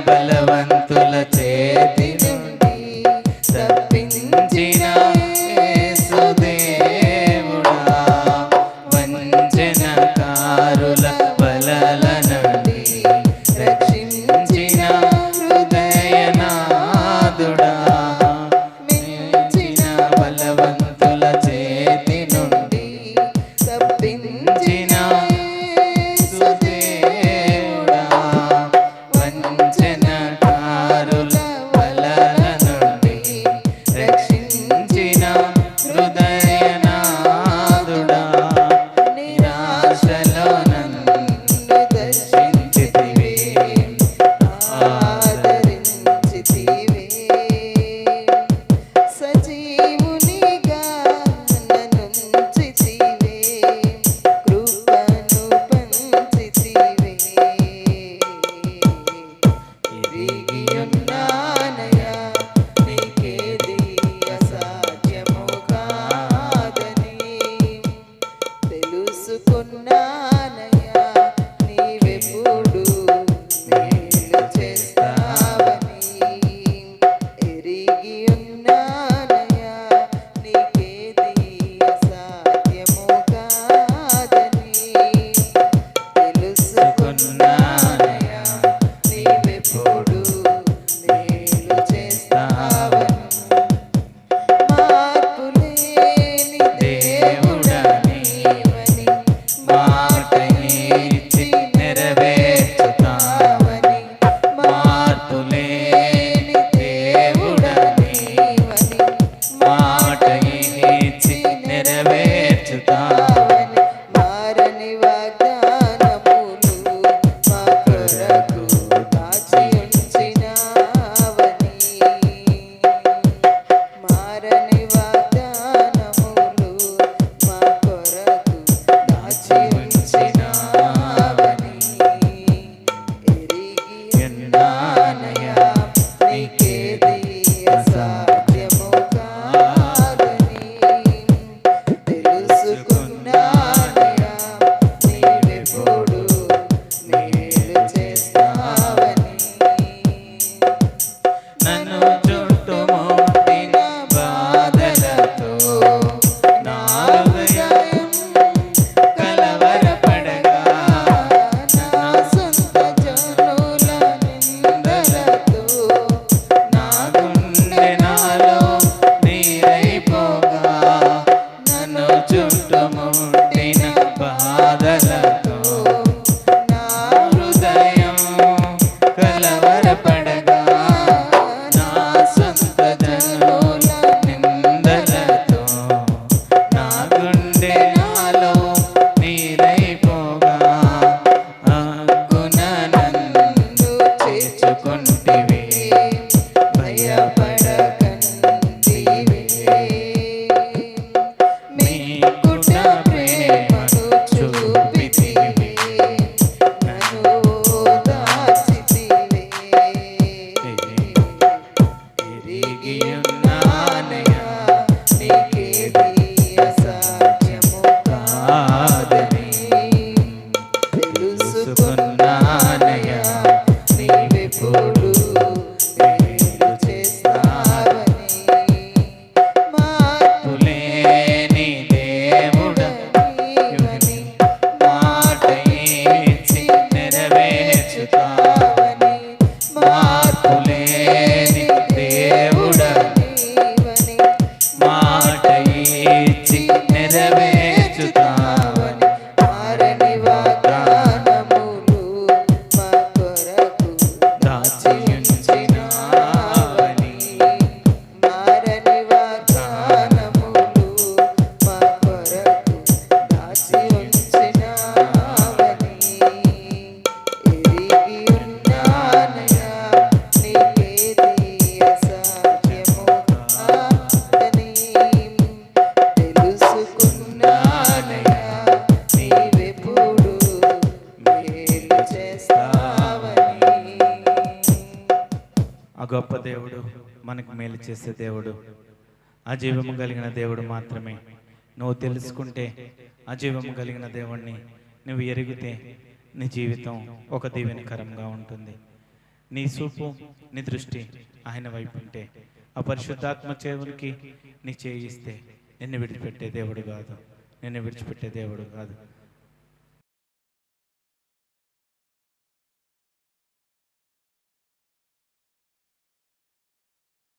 బలవంతుల చేతి నుండి తప్పించిన యేసుదేవుడా, వంచనకారుల వలల నుండి రక్షించిన హృదయనాథుడా, మించిన బలవంతుల చేతి నుండి తప్పించిన యేసుదేవుడా, వంచనకారుల వలల నుండి రక్షించిన హృదయనాథుడా, నిరాశలో నన్ను దర్శించితివే, ఆదరించితివే, సజీవునిగా నన్నుంచితివే, కృపను పంచితివే. ఎరిగియున్నానయ్యా, నీకేది అసాధ్యము కాదని, తెలుసుకున్నానయ్యా, నీవెప్పుడు మేలు చేస్తావని. ఎరిగియున్నానయ్యా, నీకేది అసాధ్యము కాదని, తెలుసుకున్నానయ్యా, నీవెప్పుడు మేలు చేస్తావని. మార్పులేని దేవుడా నీవని, మాట ఇచ్చి నెరవేర్చుతావని. మార్పులేని దేవుడా నీవని, మాట ఇచ్చి నెరవేర్చుతావని. మారని వాగ్దానములు మా కొరకు దాచి ఉంచినావని. మారని వాగ్దానములు మా కొరకు దాచి ఉంచినావని. ఎరిగియున్నానయ్యా, నీకేది అసాధ్యము కాదని, తెలుసుకున్నానయ్యా, నీవెప్పుడు మేలు చేస్తావని. నన్ను చుట్టుముట్టిన బాధలతో నా హృదయం కలవరపడగా, నా సొంత జనుల నిందలతో నా గుండె నాలో నీరైపోగా, నన్ను చుట్టుముట్టిన బాధలతో నా హృదయం కలవరపడగా, నా సొంత జనుల నిందలతో నా గుండె నాలో నీరైపోగా, హక్కున నన్ను చేర్చుకొంటివే, భయపడకంటివే. మీకుట ప్రేమను చూపితివే, నన్ను ఓదార్చితివే. ఎరిగియున్నానయ్యా, నీకేది అసాధ్యము కాదని, తెలుసుకున్నానయ్యా, నీవెప్పుడు మేలు చేస్తావని. మార్పులేని దేవుడా నీవని, మాట ఇచ్చి నెరవేర్చుతావని. మార్పులేని దేవుడా నీవని, మాట ఇచ్చి నెరవేర్చుతావని. మారని వాగ్దానములు మా కొరకు దాచి ఉంచినావని. మారని వాగ్దానములు మా కొరకు దాచి ఉంచినావని. ఎరిగియున్నానయ్యా, నీకేది అసాధ్యము కాదని, తెలుసుకున్నానయ్యా, నీవెప్పుడు మేలు చేస్తావని. ఆ గొప్ప దేవుడు, మనకు మేలు చేసే దేవుడు, అజీవము కలిగిన దేవుడు మాత్రమే. నువ్వు తెలుసుకుంటే అజీవము కలిగిన దేవుణ్ణి నువ్వు ఎరిగితే నీ జీవితం ఒక దీవెనకరంగా ఉంటుంది. నీ చూపు నీ దృష్టి ఆయన వైపు ఉంటే, ఆ పరిశుద్ధాత్మ దేవునికి నీ చేయిస్తే నిన్ను విడిచిపెట్టే దేవుడు కాదు, నిన్ను విడిచిపెట్టే దేవుడు కాదు.